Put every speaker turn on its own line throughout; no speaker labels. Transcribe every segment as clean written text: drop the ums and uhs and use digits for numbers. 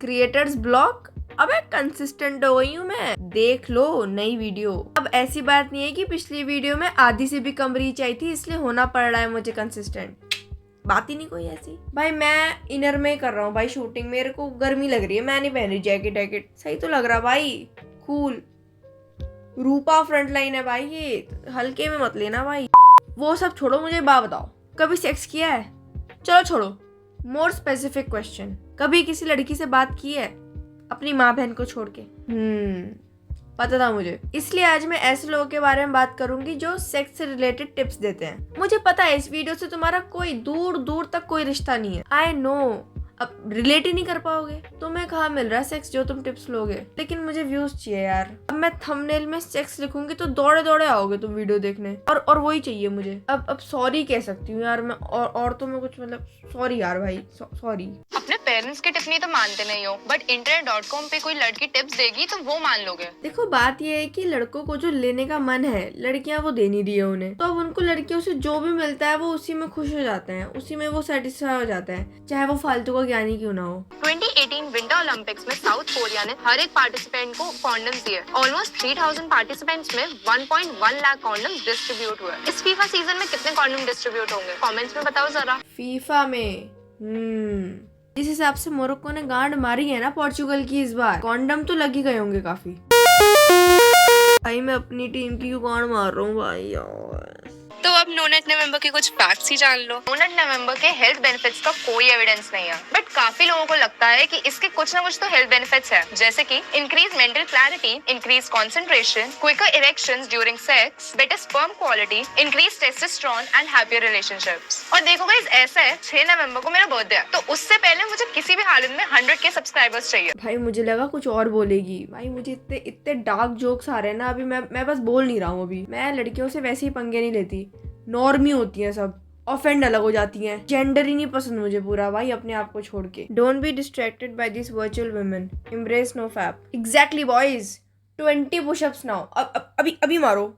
Creators block. अबे consistent हो गई हूँ मैं, देख लो नई वीडियो। अब ऐसी बात नहीं है कि पिछली वीडियो में आधी से भी कम रीच आई थी इसलिए होना पड़ रहा है मुझे कंसिस्टेंट, बात ही नहीं कोई ऐसी। भाई मैं इनर में कर रहा हूँ भाई शूटिंग, मेरे को गर्मी लग रही है, मैं नहीं पहन रही जैकेट। सही तो लग रहा भाई, कूल। रूपा फ्रंट लाइन है भाई, ये हल्के में मत लेना भाई। वो सब छोड़ो, मुझे बात बताओ, कभी सेक्स किया है? चलो छोड़ो, मोर स्पेसिफिक क्वेश्चन, कभी किसी लड़की से बात की है अपनी माँ बहन को छोड़ के? पता था मुझे, इसलिए आज मैं ऐसे लोगों के बारे में बात करूंगी जो सेक्स से रिलेटेड टिप्स देते हैं। मुझे पता है इस वीडियो से तुम्हारा कोई दूर दूर तक कोई रिश्ता नहीं है, आई नो। अब रिलेट ही नहीं कर पाओगे, तुम्हें कहाँ मिल रहा है सेक्स जो तुम टिप्स लोगे, लेकिन मुझे व्यूज चाहिए यार। अब मैं थंबनेल में सेक्स लिखूंगी तो दौड़े दौड़े आओगे तुम वीडियो देखने, और वही चाहिए मुझे। अब सॉरी कह सकती हूँ यार मैं, और तो मैं कुछ मतलब सॉरी यार भाई, सॉरी।
अपने पेरेंट्स की टिप्पणी तो मानते नहीं हो, बट internet.com पे कोई लड़की टिप्स देगी तो वो मान लोगे।
देखो बात ये है कि लड़कों को जो लेने का मन है लड़कियां वो दे नहीं रही है उन्हें, तो अब उनको लड़कियों से जो भी मिलता है वो उसी में खुश हो जाते हैं, उसी में वो सेटिस्फाई हो जाते हैं, चाहे वो फालतू का ज्ञानी क्यों ना हो।
2018 विंटर ओलंपिक्स में साउथ कोरिया ने हर एक पार्टिसिपेंट को कॉन्डम्स दिए। ऑलमोस्ट 3000 पार्टिसिपेंट्स में 1.1 लाख कॉन्डम्स डिस्ट्रीब्यूट हुए। इस फीफा सीजन में कितने कॉन्डम डिस्ट्रीब्यूट होंगे कमेंट्स में बताओ जरा।
फीफा में जिस हिसाब से मोरक्को ने गांड मारी है ना पोर्चुगल की इस बार, कॉन्डम तो लग ही गए होंगे काफी। भाई मैं अपनी टीम की क्यों गांड मार रहा हूँ भाई यार।
तो अब नोनेट नवंबर के कुछ फैक्ट्स ही जान लो। नोनेट नवंबर के हेल्थ बेनिफिट्स का कोई एविडेंस नहीं है, बट काफी लोगों को लगता है कि इसके कुछ ना कुछ तो हेल्थ बेनिफिट्स है, जैसे कि increase mental clarity, increase concentration, quicker erections during sex, better sperm quality, increase testosterone and happier relationships. और देखो गाइस, ऐसा है 6 नवंबर को मेरा बर्थडे है, तो उससे पहले मुझे किसी भी हालत में 100 के सब्सक्राइबर्स चाहिए।
भाई मुझे लगा कुछ और बोलेगी, भाई मुझे इतने डार्क जोक्स आ रहे हैं ना अभी, मैं बस बोल नहीं रहा हूँ अभी। मैं लड़कियों से वैसे ही पंगे नहीं लेती, नॉर्मी होती हैं सब, ऑफेंड अलग हो जाती हैं, जेंडर ही नहीं पसंद मुझे पूरा भाई अपने आप को छोड़ के। Don't be distracted by this virtual women, embrace no fap. Exactly boys, 20 pushups now. अभी मारो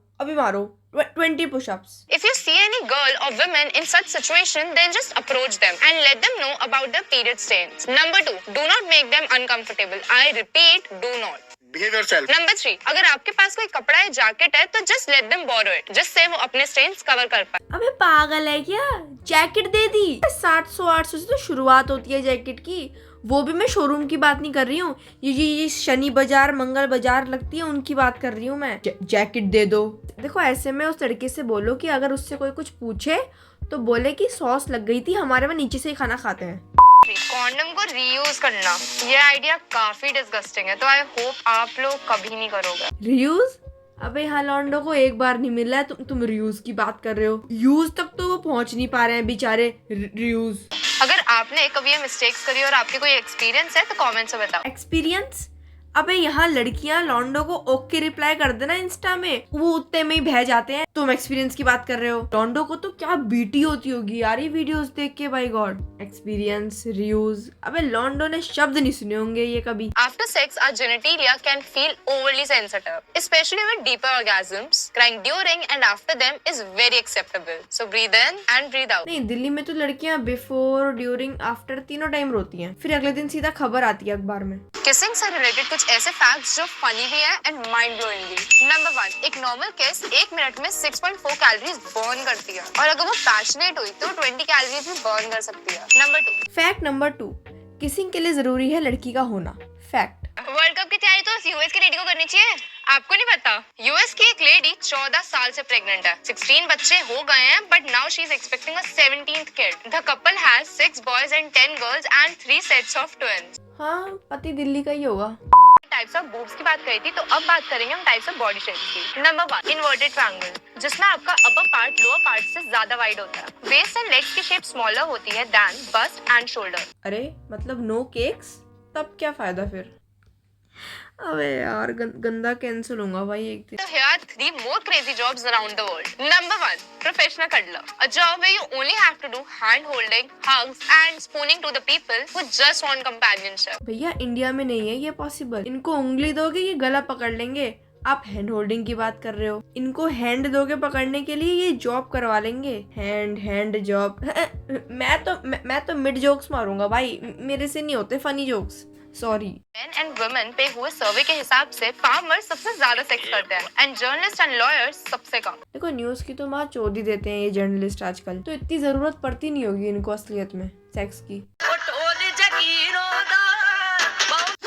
20 push-ups.
If you see any girl or women in such situation, then just approach them and let them know about their period stains. Number 2, do not make them uncomfortable. I repeat, do not.
Behave yourself.
Number 3, अगर आपके पास कोई कपड़ा या jacket है तो just let them borrow it, जिससे वो अपने stains cover कर पाए।
अबे पागल है क्या, जैकेट दे दी? 700-800 से तो शुरुआत होती है जैकेट की, वो भी मैं शोरूम की बात नहीं कर रही हूँ, ये शनि बाजार मंगल बाजार लगती है उनकी बात कर रही हूँ मैं। जैकेट दे दो। देखो ऐसे में उस लड़के से बोलो कि अगर उससे कोई कुछ पूछे तो बोले कि सॉस लग गई थी हमारे में, नीचे से ही खाना खाते हैं।
कॉन्डम को रीयूज करना, ये आइडिया काफी डिस्गस्टिंग है, तो आई होप आप लोग कभी नहीं करोगे।
रीयूज? अबे यहाँ लॉन्डो को एक बार नहीं मिला है, तुम रीयूज की बात कर रहे हो। यूज तक तो वो पहुंच नहीं पा रहे हैं बेचारे। रीयूज।
अगर आपने कभी ये मिस्टेक्स करी और आपके कोई एक्सपीरियंस है तो कमेंट्स में बताओ।
एक्सपीरियंस? अबे यहाँ लड़कियां लॉन्डो को ओके रिप्लाई कर देना इंस्टा में, वो उतने में ही बह जाते हैं। तुम एक्सपीरियंस की बात कर रहे हो? लॉन्डो को तो क्या बीटी होती होगी यार ये वीडियोस देख के, बाय गॉड। एक्सपीरियंस, रिव्यूज, अबे लॉन्डो ने शब्द नहीं सुने होंगे ये कभी।
After sex, our genitalia can feel overly sensitive, especially with deeper orgasms. Crying during and after them is very acceptable. So breathe in and breathe out.
नहीं, दिल्ली में तो लड़कियां बिफोर, ड्यूरिंग, आफ्टर तीनों टाइम रोती हैं, फिर अगले दिन सीधा खबर आती है अखबार में।
किसिंग से रिलेटेड कुछ ऐसे फैक्ट्स जो फनी भी है एंड माइंड ब्लोइंग भी। नंबर 1, एक नॉर्मल किस 1 मिनट में 6.4 कैलोरीज बर्न करती है, और अगर वो पैशनेट हुई तो 20 कैलोरीज भी बर्न कर सकती है। नंबर 2,
फैक्ट नंबर 2, किसिंग के लिए जरूरी है लड़की का होना। फैक्ट।
वर्ल्ड कप की तैयारी तो यूएस के लेडी को करनी चाहिए, आपको नहीं पता? यूएस की एक लेडी 14 साल से प्रेग्नेंट है, 16 बच्चे हो गए हैं, but now she is expecting a 17th kid. The couple has 6 boys and 10 girls and 3 sets of twins.
हाँ, पति दिल्ली का ही होगा।
टाइप्स ऑफ बूब्स की बात करी थी, तो अब बात करेंगे हम टाइप्स ऑफ बॉडी शेप्स की। नंबर 1, इन्वर्टेड ट्रायंगल, जिसमें आपका अपर पार्ट लोअर पार्ट से ज्यादा वाइड होता है। वेस्ट एंड लेग्स की शेप स्मॉलर होती है देन बस्ट एंड शोल्डर।
अरे मतलब नो केक्स, तब क्या फायदा फिर? अबे यार गंदा कैंसिल होगा भाई एक दिन।
So here are 3 more crazy jobs around the world. Number 1, professional cuddler, a job where you only have to do hand holding, hugs and spooning to the people who just want companionship.
भैया India में नहीं है ये possible, इनको उंगली दोगे ये गला पकड़ लेंगे। आप हैंड होल्डिंग की बात कर रहे हो, इनको हैंड दोगे पकड़ने के लिए ये जॉब करवा लेंगे। Hand job. मैं तो मिड जोक्स मारूंगा भाई, मेरे से नहीं होते funny jokes. Sorry.
Men and women पे हुए सर्वे के हिसाब से फार्मर्स सबसे ज्यादा सेक्स करते हैं एंड जर्नलिस्ट एंड लॉयर्स सबसे कम।
देखो न्यूज की तो माँ चोदी देते हैं ये जर्नलिस्ट आजकल, तो इतनी जरूरत पड़ती नहीं होगी इनको असलियत में सेक्स की।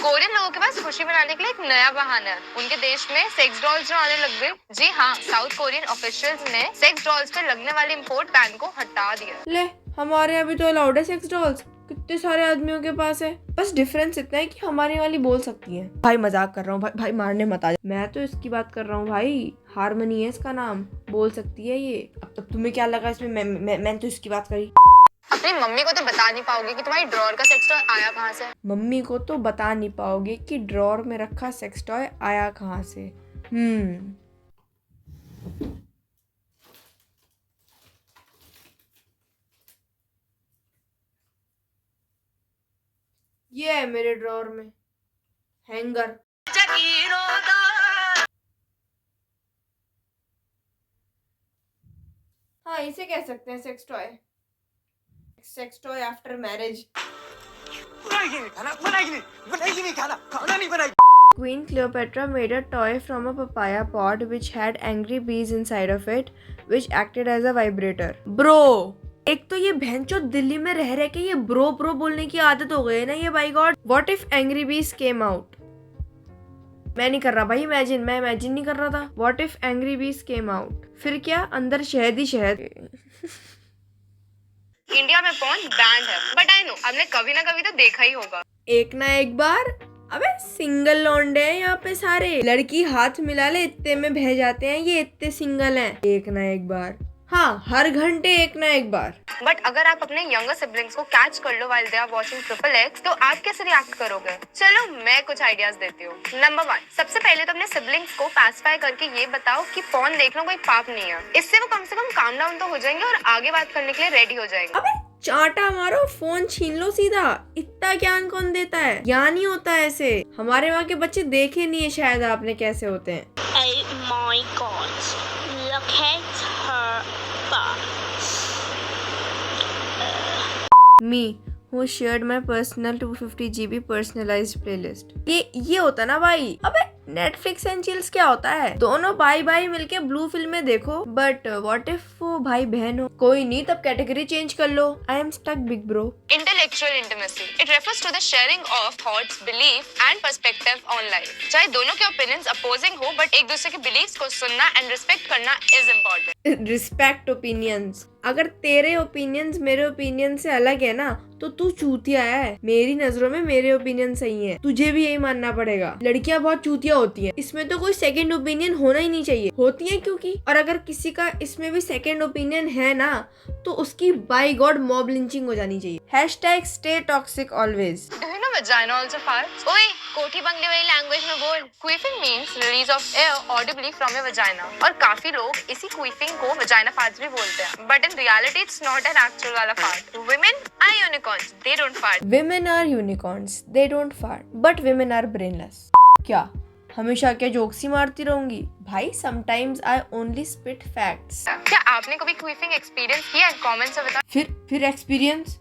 कोरियन लोगों के पास खुशी मनाने के लिए एक नया बहाना है, उनके देश में सेक्स डॉल्स जो आने लग गए। जी हाँ, साउथ कोरियन ऑफिशियल्स ने सेक्स डॉल्स पे लगने वाले इंपोर्ट बैन को हटा दिया।
ले, हमारे यहाँ भी तो अलाउड है सेक्स डॉल्स, कितने सारे आदमियों के पास है। बस डिफरेंस इतना है कि हमारी वाली बोल सकती है। भाई मजाक कर रहा हूँ, भाई मारने मत आ जा। मैं तो इसकी बात कर रहा हूँ भाई, हारमनी है इसका नाम, बोल सकती है ये। अब तुम्हें क्या लगा इसमें? मैं तो इसकी बात करी।
अपनी मम्मी को तो बता नहीं पाओगे कि तुम्हारी ड्रॉअर का सेक्स टॉय आया कहाँ से।
मम्मी को तो बता नहीं पाओगे कि ड्रॉअर में रखा सेक्स टॉय आया कहाँ से। ये है मेरे ड्रॉअर में हैंगर। हाँ, इसे कह सकते हैं sex toy. Sex toy after marriage. Queen Cleopatra made a toy from a papaya pod which had angry bees inside of it, which acted as a vibrator. Bro, एक तो ये भैंचो दिल्ली में रह रहे के ये ब्रो बोलने की आदत हो गई है ना ये। By God, what if angry bees came out? मैं नहीं कर रहा भाई इमेजिन, मैं इमेजिन नहीं कर रहा था। What if angry bees came out? फिर क्या, अंदर शहद ही शहद।
इंडिया में पॉर्न बैंड है, बट आई नो आपने कभी ना कभी तो देखा ही होगा।
एक ना एक बार। अबे सिंगल लौंडे हैं यहाँ पे सारे, लड़की हाथ मिला ले इतने में बह जाते हैं, ये इतने सिंगल हैं। एक ना एक बार, हाँ हर घंटे एक ना एक बार।
बट अगर आप अपने यंगर सिबलिंग्स को कैच कर लो while they are watching triple X, तो आप कैसे रिएक्ट करोगे? चलो मैं कुछ आइडियाज देती हूँ। नंबर 1, सबसे पहले तो अपने सिबलिंग्स को पैसिफाई करके ये बताओ कि फोन देखना कोई पाप नहीं है। इससे वो कम से कम काम डाउन तो हो जाएंगे और आगे बात करने के लिए रेडी हो जाएंगे।
अबे चाटा मारो, फोन छीन लो सीधा। इतना ज्ञान कौन देता है? ज्ञान ही होता है ऐसे। हमारे वहाँ के बच्चे देखे नहीं है शायद आपने कैसे होते हैं।
Oh my God, look at her butt.
Me who shared my personal 250 GB personalized playlist. ये होता ना भाई। अबे नेटफ्लिक्स एंड चिल्स क्या होता है? दोनों भाई मिलके ब्लू फिल्में देखो। बट व्हाट इफ वो भाई बहन हो? कोई नहीं, तब कैटेगरी चेंज कर लो। I am stuck big bro.
Intellectual intimacy. It refers to the sharing of thoughts, belief and perspective on life. चाहे दोनों के opinions opposing हो, but एक दूसरे के beliefs को सुनना and respect करना is important.
Respect opinions. अगर तेरे ओपिनियंस मेरे ओपिनियन से अलग है ना, तो तू चूतिया है। मेरी नजरों में मेरे ओपिनियन सही है, तुझे भी यही मानना पड़ेगा। लड़कियां बहुत चूतिया होती हैं, इसमें तो कोई सेकंड ओपिनियन होना ही नहीं चाहिए। होती है क्योंकि, और अगर किसी का इसमें भी सेकंड ओपिनियन है ना, तो उसकी बाय गॉड मॉब लिंचिंग हो जानी चाहिए। #stay toxic always.
Do you know vagina also farts? ओए, कोठी बंगले वाली लैंग्वेज में बोल। Queefing means release of air audibly from your vagina. और काफी लोग इसी queefing को vagina farts भी बोलते हैं। But in reality, it's not an actual वाला fart. Women are unicorns. They don't fart.
Women are unicorns. They don't fart. But women are brainless. क्या हमेशा क्या जोक्स ही मारती रहूंगी? भाई sometimes I only spit facts.
क्या आपने कभी queefing experience किया है? Comments में बता।
फिर एक्सपीरियंस,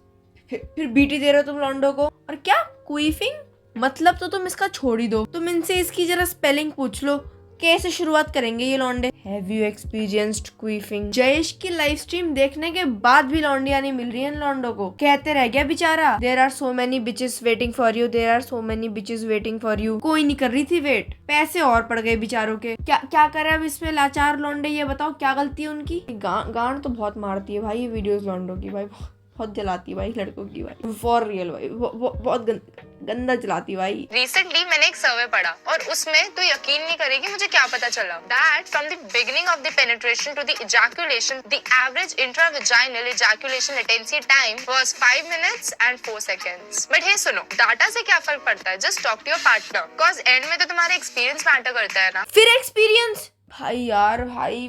फिर बीटी दे रहे हो तुम लॉन्डो को। और क्या क्वीफिंग मतलब? तो तुम इसका छोड़ ही दो, तुम इनसे इसकी जरा स्पेलिंग पूछ लो, कैसे शुरुआत करेंगे ये लॉन्डे। Have you experienced queefing? Jayesh की लाइव स्ट्रीम देखने के बाद भी लॉन्डियां नहीं मिल रही है लॉन्डो को, कहते रह गया बेचारा। There are so many bitches waiting for you, there are so many bitches waiting for you. कोई नहीं कर रही थी वेट, पैसे और पड़ गए बेचारों के। क्या करे अब इसमें लाचार लॉन्डे? ये बताओ क्या गलती है उनकी? गांड तो बहुत मारती है भाई ये वीडियोस लॉन्डो की, भाई बहुत जलाती है भाई लड़कों की, भाई फॉर रियल भाई, बहुत गंदा जलाती भाई।
रिसेंटली मैंने एक सर्वे पढ़ा और उसमें तो यकीन नहीं करेगी मुझे क्या पता चला। That from the beginning of the penetration to the ejaculation, the average intravaginal ejaculation latency time was 5 minutes and 4 seconds. But hey सुनो, डाटा से क्या फर्क पड़ता है? Just talk to your partner, because end में तो तुम्हारा एक्सपीरियंस मैटर करता है ना।
फिर एक्सपीरियंस भाई यार भाई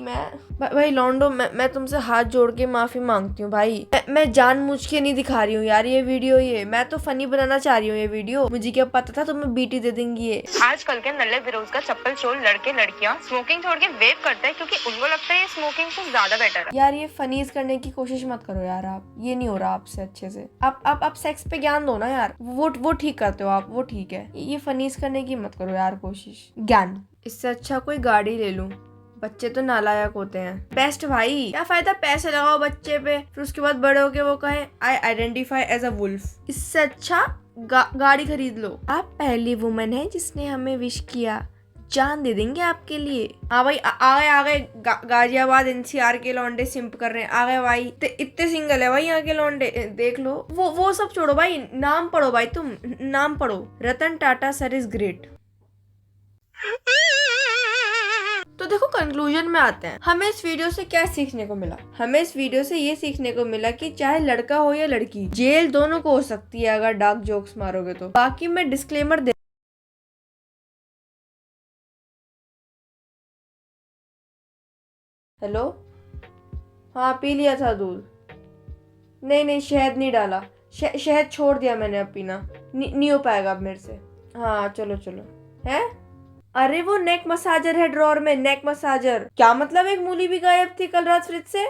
भाई लॉन्डो, मैं तुमसे हाथ जोड़ के माफी मांगती हूँ भाई। मैं जानबूझ के नहीं दिखा रही हूँ यार ये वीडियो। ये मैं तो फनी बनाना चाह रही हूँ ये वीडियो। मुझे क्या पता था तुम्हें बीटी दे देंगी ये।
आजकल के नल्ले बेरोजगार चप्पल चोर लड़के लड़कियां स्मोकिंग छोड़ के वेप करते हैं क्योंकि उनको लगता है ये स्मोकिंग से ज्यादा बेटर है।
यार ये फनीज करने की कोशिश मत करो यार आप। ये नहीं हो रहा आपसे अच्छे से। आप सेक्स पे ज्ञान दो ना यार। वो ठीक करते हो आप, वो ठीक है। ये फनीज करने की मत करो यार कोशिश। ज्ञान, इससे अच्छा कोई गाड़ी ले लूं। बच्चे तो नालायक होते हैं। बेस्ट भाई, क्या फायदा पैसे लगाओ बच्चे पे, फिर उसके बाद बड़े होके वो कहे I identify as a wolf. इससे अच्छा गाड़ी खरीद लो। आप पहली वुमन है जिसने हमें विश किया, जान दे देंगे आपके लिए। हाँ भाई, आ गए गाजियाबाद NCR के लौंडे सिंप कर रहे हैं। आ गए भाई, इतने सिंगल है भाई यहाँ के लौंडे। देख लो, वो सब छोड़ो भाई, नाम पढ़ो भाई, तुम नाम पढ़ो। Ratan Tata sir is great. तो देखो कंक्लूजन में आते हैं। हमें इस वीडियो से क्या सीखने को मिला? हमें इस वीडियो से ये सीखने को मिला कि चाहे लड़का हो या लड़की, जेल दोनों को हो सकती है अगर डार्क जोक्स मारोगे तो। बाकी मैं डिस्क्लेमर दे, हेलो, हाँ पी लिया था दूध। नहीं शहद नहीं डाला, शहद छोड़ दिया मैंने अब पीना। नहीं हो पाएगा अब मेरे से। हाँ चलो है। अरे वो नेक मसाजर है ड्रॉर में, नेक मसाजर। क्या मतलब एक मूली भी गायब थी कल रात फ्रिज से?